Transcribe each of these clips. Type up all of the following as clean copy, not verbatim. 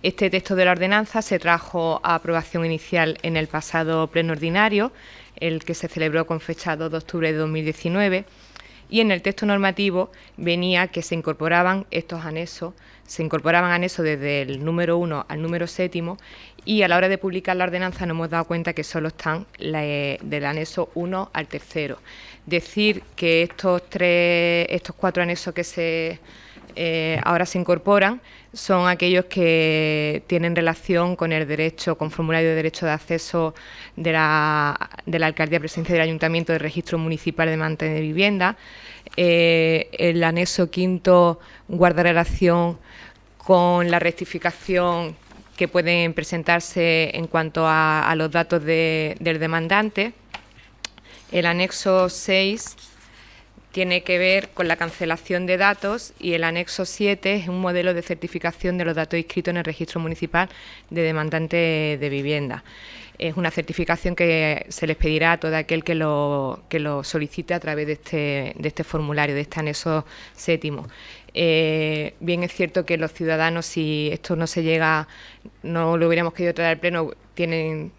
Este texto de la ordenanza se trajo a aprobación inicial en el pasado pleno ordinario, el que se celebró con fecha 2 de octubre de 2019, y en el texto normativo venía que se incorporaban estos anexos, desde el número 1 al número 7, y a la hora de publicar la ordenanza nos hemos dado cuenta que solo están del anexo 1 al 3. Decir que estos 4 anexos que ahora se incorporan son aquellos que tienen relación con el derecho, con formulario de derecho de acceso de la Alcaldía, Presidencia del Ayuntamiento, del Registro Municipal de Demanda de Vivienda. El anexo 5 guarda relación con la rectificación que pueden presentarse en cuanto a los datos del demandante. El anexo 6 tiene que ver con la cancelación de datos y el anexo 7 es un modelo de certificación de los datos inscritos en el Registro Municipal de Demandantes de Vivienda. Es una certificación que se les pedirá a todo aquel que lo solicite a través de este formulario, de este anexo 7. Bien es cierto que los ciudadanos, si esto no lo hubiéramos querido traer al Pleno,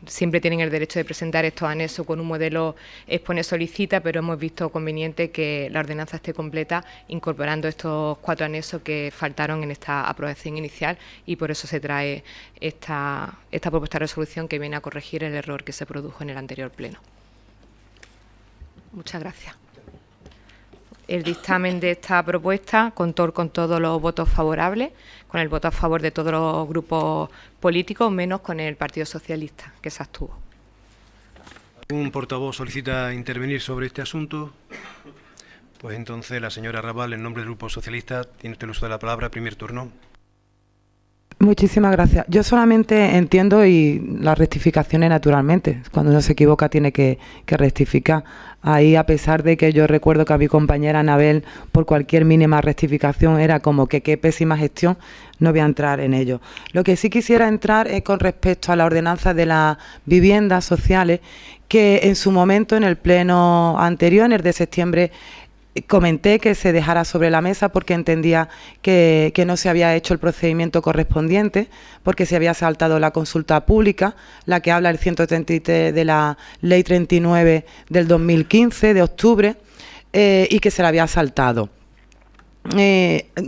siempre tienen el derecho de presentar estos anexos con un modelo expone solicita, pero hemos visto conveniente que la ordenanza esté completa incorporando estos 4 anexos que faltaron en esta aprobación inicial, y por eso se trae esta propuesta de resolución que viene a corregir el error que se produjo en el anterior Pleno. Muchas gracias. El dictamen de esta propuesta contó con todos los votos favorables, con el voto a favor de todos los grupos políticos, menos con el Partido Socialista, que se abstuvo. ¿Un portavoz solicita intervenir sobre este asunto? Pues entonces la señora Rabal, en nombre del Grupo Socialista, tiene usted el uso de la palabra, primer turno. Muchísimas gracias. Yo solamente entiendo, y las rectificaciones naturalmente, cuando uno se equivoca tiene que rectificar. Ahí, a pesar de que yo recuerdo que a mi compañera Anabel, por cualquier mínima rectificación, era como que qué pésima gestión, no voy a entrar en ello. Lo que sí quisiera entrar es con respecto a la ordenanza de las viviendas sociales, que en su momento, en el pleno anterior, en el de septiembre, comenté que se dejara sobre la mesa porque entendía que no se había hecho el procedimiento correspondiente, porque se había saltado la consulta pública, la que habla el 133 de la Ley 39 del 2015, de octubre, y que se la había saltado.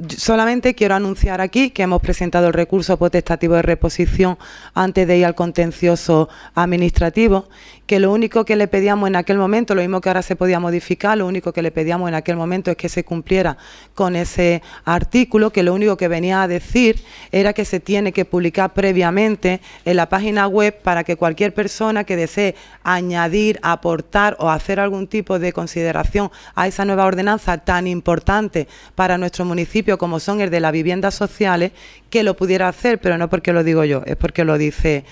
Solamente quiero anunciar aquí que hemos presentado el recurso potestativo de reposición antes de ir al contencioso administrativo, que lo único que le pedíamos en aquel momento, lo mismo que ahora se podía modificar, lo único que le pedíamos en aquel momento es que se cumpliera con ese artículo, que lo único que venía a decir era que se tiene que publicar previamente en la página web para que cualquier persona que desee añadir, aportar o hacer algún tipo de consideración a esa nueva ordenanza tan importante para nuestro municipio como son el de las viviendas sociales, que lo pudiera hacer, pero no porque lo digo yo, es porque lo dice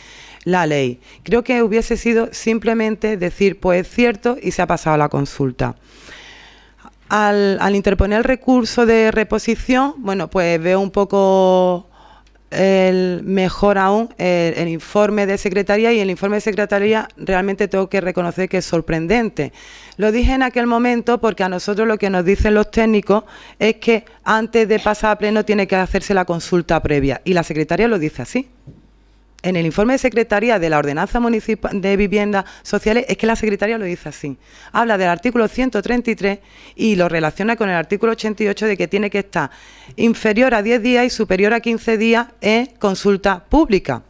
la ley. Creo que hubiese sido simplemente decir, pues es cierto, y se ha pasado a la consulta. Al interponer el recurso de reposición, bueno, pues veo un poco mejor aún el informe de Secretaría, y el informe de Secretaría realmente tengo que reconocer que es sorprendente. Lo dije en aquel momento porque a nosotros lo que nos dicen los técnicos es que antes de pasar a pleno tiene que hacerse la consulta previa, y la Secretaría lo dice así. En el informe de Secretaría de la Ordenanza Municipal de Viviendas Sociales es que la Secretaría lo dice así. Habla del artículo 133 y lo relaciona con el artículo 88 de que tiene que estar inferior a 10 días y superior a 15 días en consulta pública.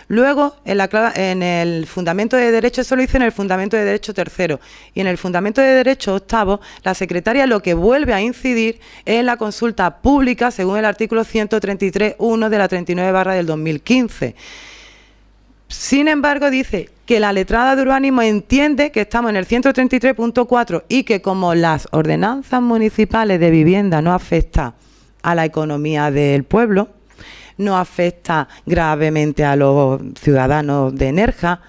Luego, en el fundamento de derecho, eso lo dice en el fundamento de derecho tercero, y en el fundamento de derecho octavo, la Secretaría lo que vuelve a incidir es en la consulta pública según el artículo 133.1 de la 39 del 2015. Sin embargo, dice que la letrada de urbanismo entiende que estamos en el 133.4 y que como las ordenanzas municipales de vivienda no afectan a la economía del pueblo, no afecta gravemente a los ciudadanos de Nerja,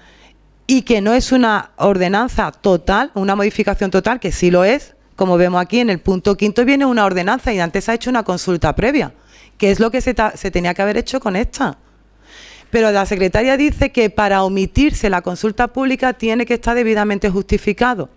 y que no es una ordenanza total, una modificación total, que sí lo es, como vemos aquí en el punto 5 viene una ordenanza y antes se ha hecho una consulta previa, que es lo que se tenía que haber hecho con esta. Pero la Secretaría dice que para omitirse la consulta pública tiene que estar debidamente justificado.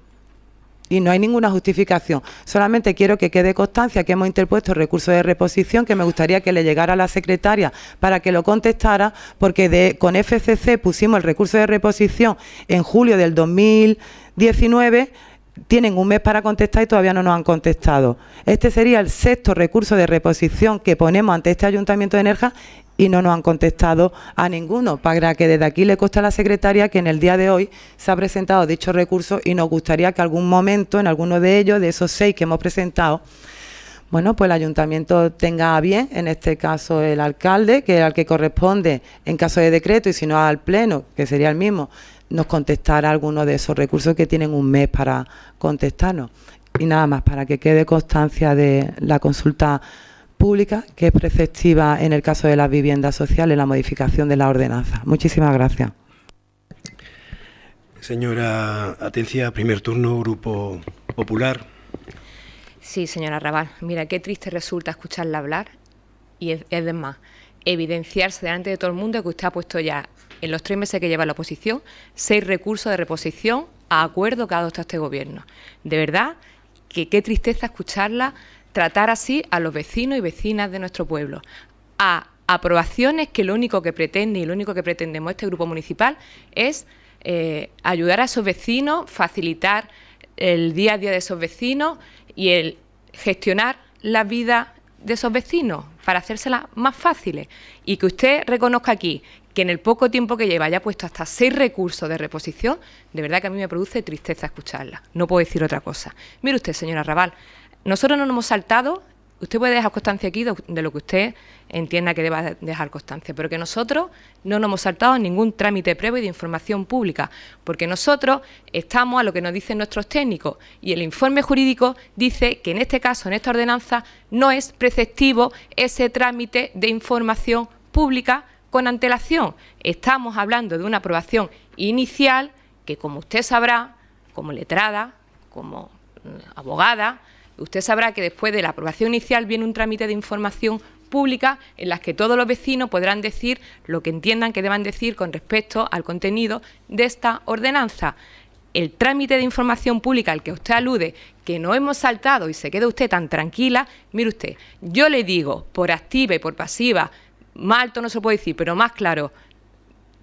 y no hay ninguna justificación. Solamente quiero que quede constancia que hemos interpuesto el recurso de reposición, que me gustaría que le llegara a la secretaria para que lo contestara, porque con FCC pusimos el recurso de reposición en julio del 2019, tienen un mes para contestar y todavía no nos han contestado. Este sería el 6º recurso de reposición que ponemos ante este Ayuntamiento de Nerja y no nos han contestado a ninguno, para que desde aquí le conste a la secretaria que en el día de hoy se ha presentado dicho recurso y nos gustaría que algún momento, en alguno de ellos, de esos 6 que hemos presentado, bueno, pues el Ayuntamiento tenga a bien, en este caso el alcalde, que es al que corresponde en caso de decreto, y si no al Pleno, que sería el mismo, nos contestará alguno de esos recursos que tienen un mes para contestarnos. Y nada más, para que quede constancia de la consulta pública, que es preceptiva en el caso de las viviendas sociales, la modificación de la ordenanza. Muchísimas gracias. Señora Atencia, primer turno, Grupo Popular. Sí, señora Rabal. Mira, qué triste resulta escucharla hablar y es más, evidenciarse delante de todo el mundo que usted ha puesto ya, en los 3 meses que lleva la oposición, 6 recursos de reposición a acuerdo que ha adoptado este Gobierno. De verdad, que qué tristeza escucharla tratar así a los vecinos y vecinas de nuestro pueblo, a aprobaciones que lo único que pretende y lo único que pretendemos este grupo municipal es ayudar a esos vecinos, facilitar el día a día de esos vecinos y el gestionar la vida de esos vecinos para hacérselas más fáciles. Y que usted reconozca aquí que en el poco tiempo que lleva haya puesto hasta 6 recursos de reposición, de verdad que a mí me produce tristeza escucharla. No puedo decir otra cosa. Mire usted, señora Rabal, nosotros no nos hemos saltado, usted puede dejar constancia aquí de lo que usted entienda que deba dejar constancia, pero que nosotros no nos hemos saltado ningún trámite previo de información pública, porque nosotros estamos a lo que nos dicen nuestros técnicos y el informe jurídico dice que en este caso, en esta ordenanza, no es preceptivo ese trámite de información pública con antelación. Estamos hablando de una aprobación inicial que, como usted sabrá, como letrada, como abogada, usted sabrá que después de la aprobación inicial viene un trámite de información pública en las que todos los vecinos podrán decir lo que entiendan que deban decir con respecto al contenido de esta ordenanza. El trámite de información pública al que usted alude, que no hemos saltado y se queda usted tan tranquila, mire usted, yo le digo por activa y por pasiva, más alto no se puede decir, pero más claro,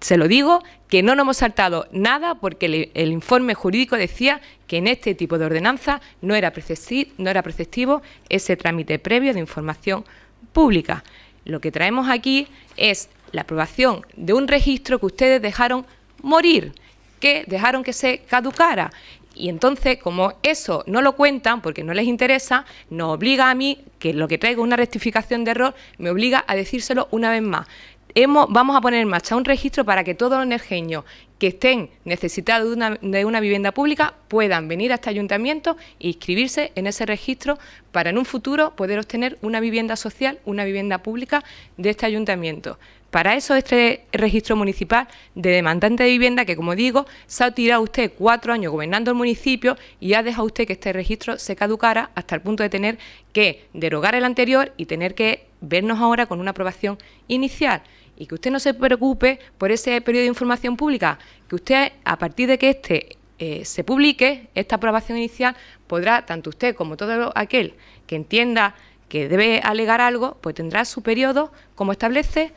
se lo digo, que no nos hemos saltado nada porque el informe jurídico decía que en este tipo de ordenanza no era preceptivo ese trámite previo de información pública. Lo que traemos aquí es la aprobación de un registro que ustedes dejaron morir, que dejaron que se caducara. Y entonces, como eso no lo cuentan porque no les interesa, nos obliga a mí, que lo que traigo es una rectificación de error, me obliga a decírselo una vez más. Vamos a poner en marcha un registro para que todos los nerjeños que estén necesitados de una vivienda pública puedan venir a este ayuntamiento e inscribirse en ese registro para en un futuro poder obtener una vivienda social, una vivienda pública de este ayuntamiento. Para eso este registro municipal de demandante de vivienda que, como digo, se ha tirado usted 4 años gobernando el municipio y ha dejado usted que este registro se caducara hasta el punto de tener que derogar el anterior y tener que vernos ahora con una aprobación inicial. Y que usted no se preocupe por ese periodo de información pública, que usted, a partir de que se publique, esta aprobación inicial, podrá, tanto usted como todo aquel que entienda que debe alegar algo, pues tendrá su periodo como establece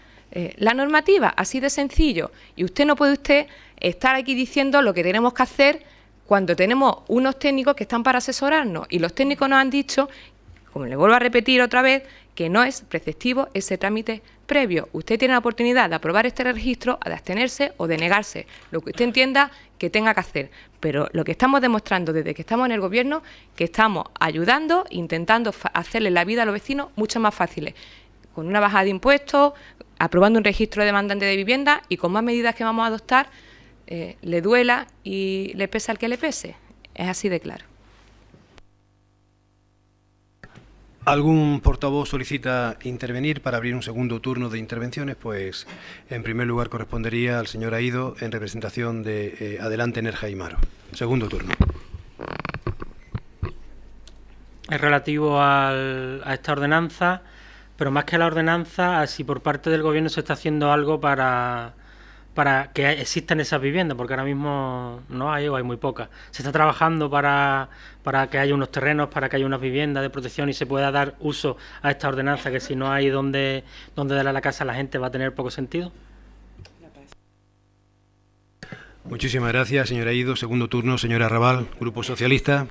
la normativa, así de sencillo. Y usted no puede estar aquí diciendo lo que tenemos que hacer cuando tenemos unos técnicos que están para asesorarnos. Y los técnicos nos han dicho, como le vuelvo a repetir otra vez, que no es preceptivo ese trámite previo. Usted tiene la oportunidad de aprobar este registro, de abstenerse o de negarse, lo que usted entienda que tenga que hacer. Pero lo que estamos demostrando desde que estamos en el Gobierno, que estamos ayudando, intentando hacerle la vida a los vecinos mucho más fácil, con una bajada de impuestos, aprobando un registro de demandante de vivienda y con más medidas que vamos a adoptar, le duela y le pesa al que le pese. Es así de claro. ¿Algún portavoz solicita intervenir para abrir un segundo turno de intervenciones? Pues en primer lugar correspondería al señor Aído en representación de Adelante Nerja y Maro. Segundo turno. Es relativo a esta ordenanza, pero más que a la ordenanza, a si por parte del Gobierno se está haciendo algo para para que existan esas viviendas, porque ahora mismo no hay o hay muy pocas. Se está trabajando para que haya unos terrenos, para que haya unas viviendas de protección y se pueda dar uso a esta ordenanza, que si no hay donde darle a la casa a la gente va a tener poco sentido. Muchísimas gracias, señora Ido. Segundo turno, señora Raval, Grupo Socialista.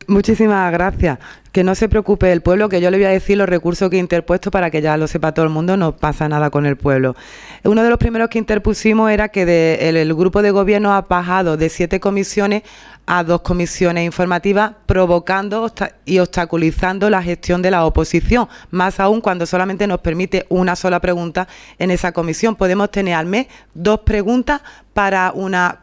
Muchísimas gracias. Que no se preocupe el pueblo, que yo le voy a decir los recursos que he interpuesto para que ya lo sepa todo el mundo, no pasa nada con el pueblo. Uno de los primeros que interpusimos era que el grupo de gobierno ha bajado de 7 comisiones a 2 comisiones informativas, provocando y obstaculizando la gestión de la oposición, más aún cuando solamente nos permite una sola pregunta en esa comisión. Podemos tener al mes 2 preguntas para una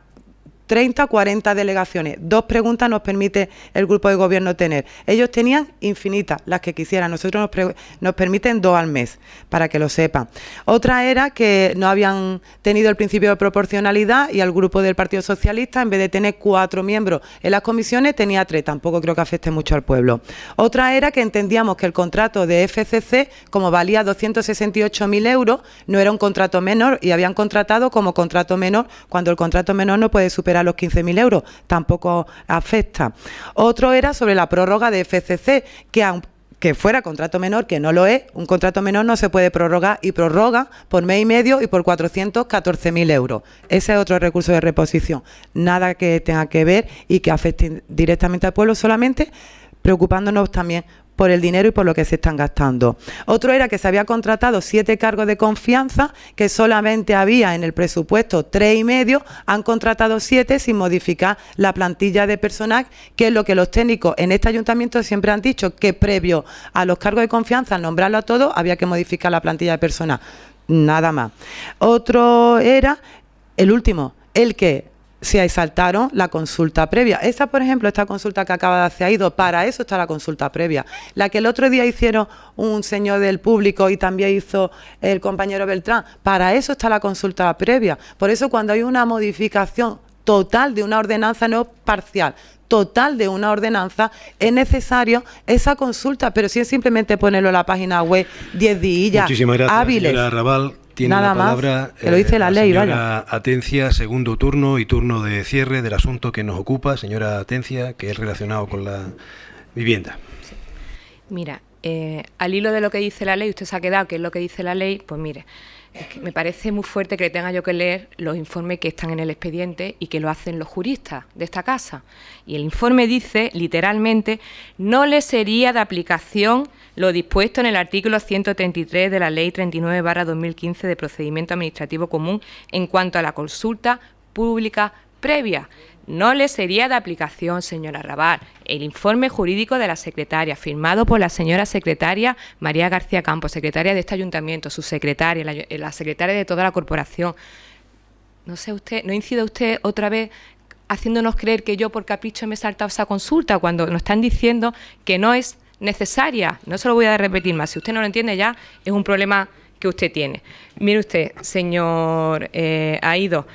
30 o 40 delegaciones. 2 preguntas nos permite el grupo de gobierno tener. Ellos tenían infinitas, las que quisieran. Nosotros nos permiten 2 al mes, para que lo sepan. Otra era que no habían tenido el principio de proporcionalidad y al grupo del Partido Socialista, en vez de tener 4 miembros en las comisiones, tenía 3. Tampoco creo que afecte mucho al pueblo. Otra era que entendíamos que el contrato de FCC, como valía 268.000 euros, no era un contrato menor y habían contratado como contrato menor, cuando el contrato menor no puede superar los 15.000 euros, tampoco afecta. Otro era sobre la prórroga de FCC, que aunque fuera contrato menor, que no lo es, un contrato menor no se puede prorrogar y prorroga por mes y medio y por 414.000 euros. Ese es otro recurso de reposición. Nada que tenga que ver y que afecte directamente al pueblo, solamente preocupándonos también por el dinero y por lo que se están gastando. Otro era que se había contratado 7 cargos de confianza, que solamente había en el presupuesto 3,5, han contratado 7 sin modificar la plantilla de personal, que es lo que los técnicos en este ayuntamiento siempre han dicho, que previo a los cargos de confianza, al nombrarlo a todos, había que modificar la plantilla de personal. Nada más. Otro era, el último, el que se saltaron la consulta previa. Esta, por ejemplo, esta consulta que acaba de hacer Aido, para eso está la consulta previa. La que el otro día hicieron un señor del público y también hizo el compañero Beltrán, para eso está la consulta previa. Por eso cuando hay una modificación total de una ordenanza, no parcial, total de una ordenanza, es necesario esa consulta, pero si es simplemente ponerlo en la página web 10 días Muchísimas gracias, hábiles. señora Raval. Tiene Nada la palabra más, que lo dice la ley, señora Atencia, segundo turno y turno de cierre del asunto que nos ocupa. Señora Atencia, que es relacionado con la vivienda. Sí. Mira, al hilo de lo que dice la ley, usted se ha quedado, ¿qué es lo que dice la ley? Pues mire, es que me parece muy fuerte que le tenga yo que leer los informes que están en el expediente y que lo hacen los juristas de esta casa. Y el informe dice, literalmente, no le sería de aplicación lo dispuesto en el artículo 133 de la Ley 39/2015 de Procedimiento Administrativo Común en cuanto a la consulta pública previa. No le sería de aplicación, señora Raval, el informe jurídico de la secretaria, firmado por la señora secretaria María García Campos, secretaria de este ayuntamiento, su secretaria, la secretaria de toda la corporación. No sé usted, no incida usted otra vez haciéndonos creer que yo por capricho me he saltado esa consulta cuando nos están diciendo que no es necesaria. No se lo voy a repetir más. Si usted no lo entiende ya, es un problema que usted tiene. Mire usted, señor Aido,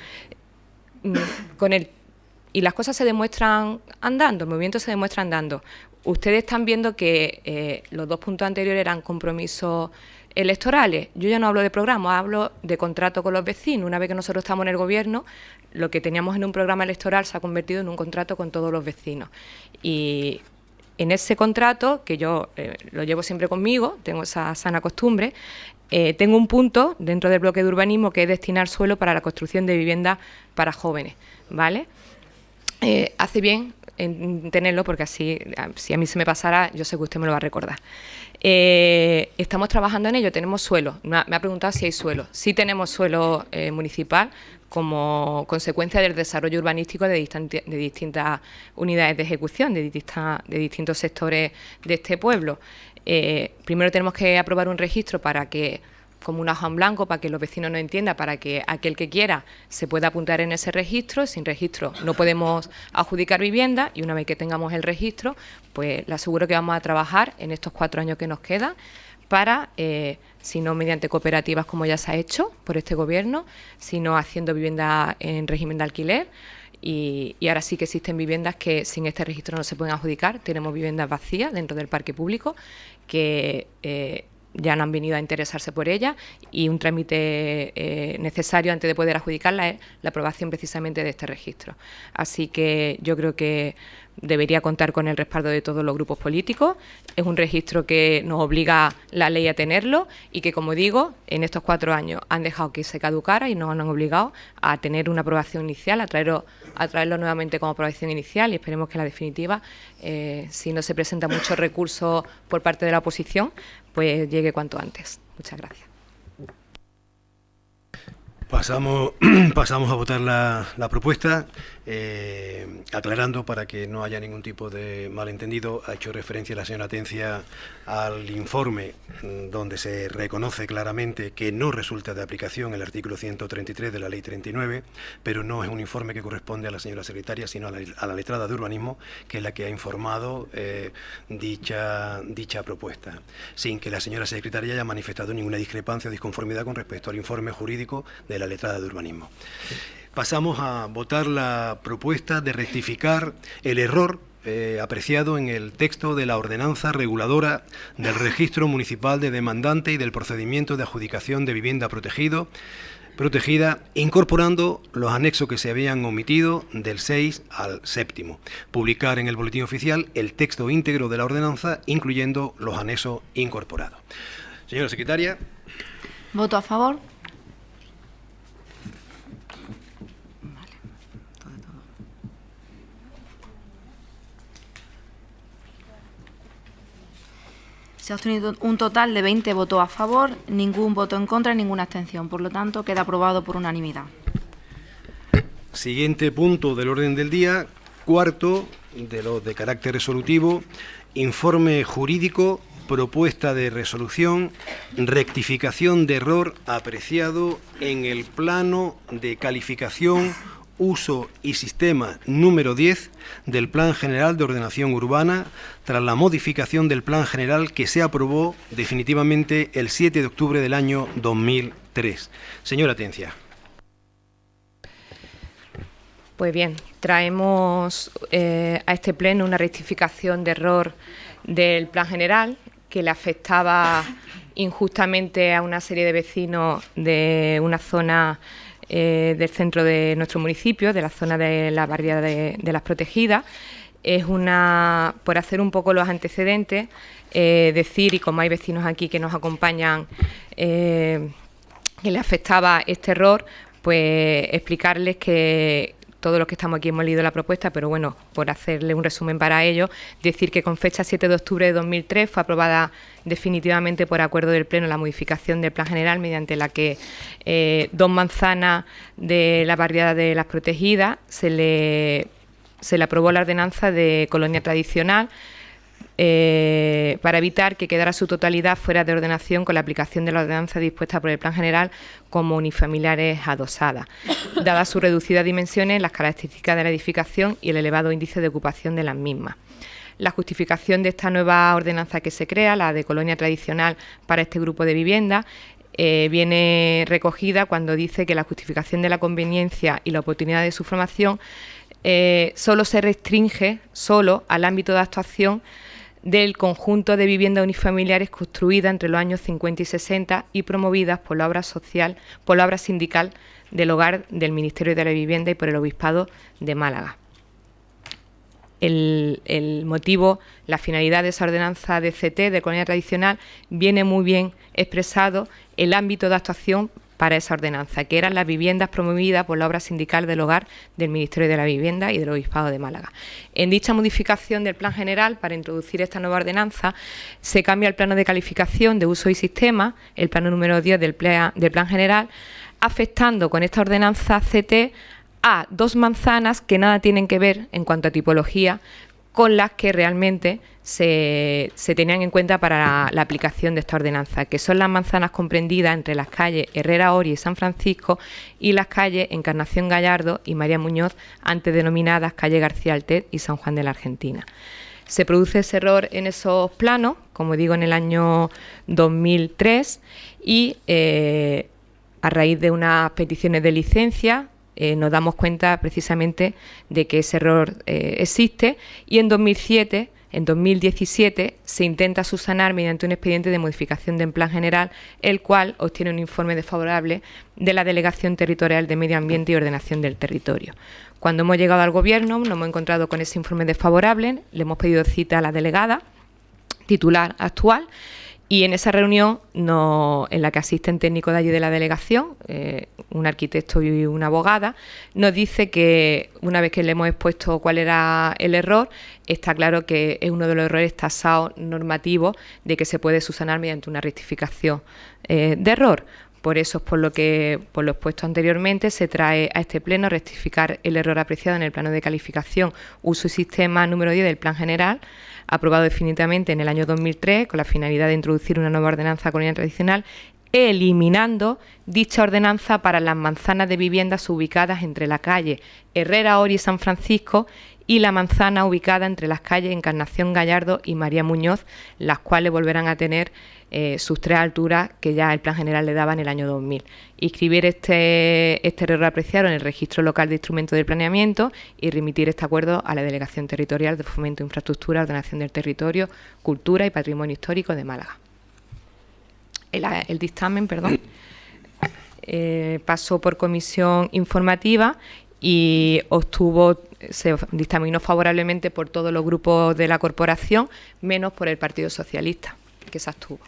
y las cosas se demuestran andando, el movimiento se demuestra andando. Ustedes están viendo que los 2 puntos anteriores eran compromisos electorales. Yo ya no hablo de programa, hablo de contrato con los vecinos. Una vez que nosotros estamos en el gobierno, lo que teníamos en un programa electoral se ha convertido en un contrato con todos los vecinos. Y en ese contrato, que yo lo llevo siempre conmigo, tengo esa sana costumbre, tengo un punto dentro del bloque de urbanismo que es destinar suelo para la construcción de viviendas para jóvenes, ¿vale? Hace bien en tenerlo porque así, si a mí se me pasara, yo sé que usted me lo va a recordar. Estamos trabajando en ello, tenemos suelo. Me ha preguntado si hay suelo. Sí tenemos suelo municipal como consecuencia del desarrollo urbanístico de distintas unidades de ejecución, de distintos sectores de este pueblo. Primero tenemos que aprobar un registro para que, como una hoja en blanco, para que los vecinos no entiendan, para que aquel que quiera se pueda apuntar en ese registro. Sin registro no podemos adjudicar vivienda y una vez que tengamos el registro, pues le aseguro que vamos a trabajar en estos 4 años que nos quedan para, si no mediante cooperativas como ya se ha hecho por este gobierno, sino haciendo vivienda en régimen de alquiler. Y ahora sí que existen viviendas que sin este registro no se pueden adjudicar. Tenemos viviendas vacías dentro del parque público que ya no han venido a interesarse por ella y un trámite necesario antes de poder adjudicarla es la aprobación precisamente de este registro. Así que yo creo que debería contar con el respaldo de todos los grupos políticos. Es un registro que nos obliga la ley a tenerlo y que, como digo, en estos 4 años han dejado que se caducara y nos han obligado a tener una aprobación inicial, a traerlo nuevamente como aprobación inicial, y esperemos que en la definitiva, si no se presenta mucho recurso por parte de la oposición, pues llegue cuanto antes. Muchas gracias. Pasamos a votar la propuesta, aclarando para que no haya ningún tipo de malentendido. Ha hecho referencia la señora Atencia al informe donde se reconoce claramente que no resulta de aplicación el artículo 133 de la Ley 39, pero no es un informe que corresponde a la señora secretaria, sino a la letrada de urbanismo, que es la que ha informado dicha propuesta, sin que la señora secretaria haya manifestado ninguna discrepancia o disconformidad con respecto al informe jurídico de la letrada de urbanismo. Pasamos a votar la propuesta de rectificar el error apreciado en el texto de la ordenanza reguladora del registro municipal de demandante y del procedimiento de adjudicación de vivienda protegida, incorporando los anexos que se habían omitido del 6 al 7. Publicar en el boletín oficial el texto íntegro de la ordenanza, incluyendo los anexos incorporados. Señora secretaria. Voto a favor. Se ha obtenido un total de 20 votos a favor, ningún voto en contra y ninguna abstención. Por lo tanto, queda aprobado por unanimidad. Siguiente punto del orden del día, cuarto, de los de carácter resolutivo, informe jurídico, propuesta de resolución, rectificación de error apreciado en el plano de calificación, uso y sistema número 10 del Plan General de Ordenación Urbana, tras la modificación del Plan General que se aprobó definitivamente el 7 de octubre del año 2003. Señora Atencia. Pues bien, traemos a este pleno una rectificación de error del Plan General que le afectaba injustamente a una serie de vecinos de una zona del centro de nuestro municipio, de la zona de la barriada de las protegidas. Es por hacer un poco los antecedentes, decir, y como hay vecinos aquí que nos acompañan, que le afectaba este error, pues explicarles que todos los que estamos aquí hemos leído la propuesta, pero bueno, por hacerle un resumen para ello, decir que con fecha 7 de octubre de 2003 fue aprobada definitivamente por acuerdo del Pleno la modificación del Plan General, mediante la que 2 manzanas de la barriada de las protegidas se le aprobó la ordenanza de colonia tradicional, para evitar que quedara su totalidad fuera de ordenación con la aplicación de la ordenanza dispuesta por el Plan General como unifamiliares adosadas, dadas sus reducidas dimensiones, las características de la edificación y el elevado índice de ocupación de las mismas. La justificación de esta nueva ordenanza que se crea, la de colonia tradicional para este grupo de viviendas, viene recogida cuando dice que la justificación de la conveniencia y la oportunidad de su formación solo se restringe al ámbito de actuación del conjunto de viviendas unifamiliares construidas entre los años 50 y 60 y promovidas por la obra social, por la obra sindical del hogar del Ministerio de la Vivienda y por el Obispado de Málaga. El motivo, la finalidad de esa ordenanza de CT, de colonia tradicional, viene muy bien expresado el ámbito de actuación para esa ordenanza, que eran las viviendas promovidas por la obra sindical del hogar del Ministerio de la Vivienda y del Obispado de Málaga. En dicha modificación del Plan General, para introducir esta nueva ordenanza, se cambia el plano de calificación de uso y sistema, el plano número 10 del Plan General, afectando con esta ordenanza CT a 2 manzanas que nada tienen que ver en cuanto a tipología con las que realmente se tenían en cuenta para la aplicación de esta ordenanza, que son las manzanas comprendidas entre las calles Herrera Oria y San Francisco y las calles Encarnación Gallardo y María Muñoz, antes denominadas calle García Altet y San Juan de la Argentina. Se produce ese error en esos planos, como digo, en el año 2003 y a raíz de unas peticiones de licencia nos damos cuenta precisamente de que ese error existe, y en 2007 En 2017 se intenta subsanar mediante un expediente de modificación del plan general, el cual obtiene un informe desfavorable de la Delegación Territorial de Medio Ambiente y Ordenación del Territorio. Cuando hemos llegado al Gobierno nos hemos encontrado con ese informe desfavorable, le hemos pedido cita a la delegada titular actual, y en esa reunión en la que asisten técnicos de allí de la delegación, un arquitecto y una abogada, nos dice que una vez que le hemos expuesto cuál era el error, está claro que es uno de los errores tasados normativos de que se puede subsanar mediante una rectificación de error. Por eso, por lo expuesto anteriormente, se trae a este pleno rectificar el error apreciado en el plano de calificación, uso y sistema número 10 del Plan General, aprobado definitivamente en el año 2003, con la finalidad de introducir una nueva ordenanza colonial tradicional, eliminando dicha ordenanza para las manzanas de viviendas ubicadas entre la calle Herrera Ori y San Francisco y la manzana ubicada entre las calles Encarnación Gallardo y María Muñoz, las cuales volverán a tener sus 3 alturas que ya el Plan General le daba en el año 2000. Inscribir este error apreciado en el Registro Local de Instrumentos del Planeamiento y remitir este acuerdo a la Delegación Territorial de Fomento de Infraestructura, Ordenación del Territorio, Cultura y Patrimonio Histórico de Málaga. El dictamen, pasó por comisión informativa y se dictaminó favorablemente por todos los grupos de la corporación, menos por el Partido Socialista, que se abstuvo.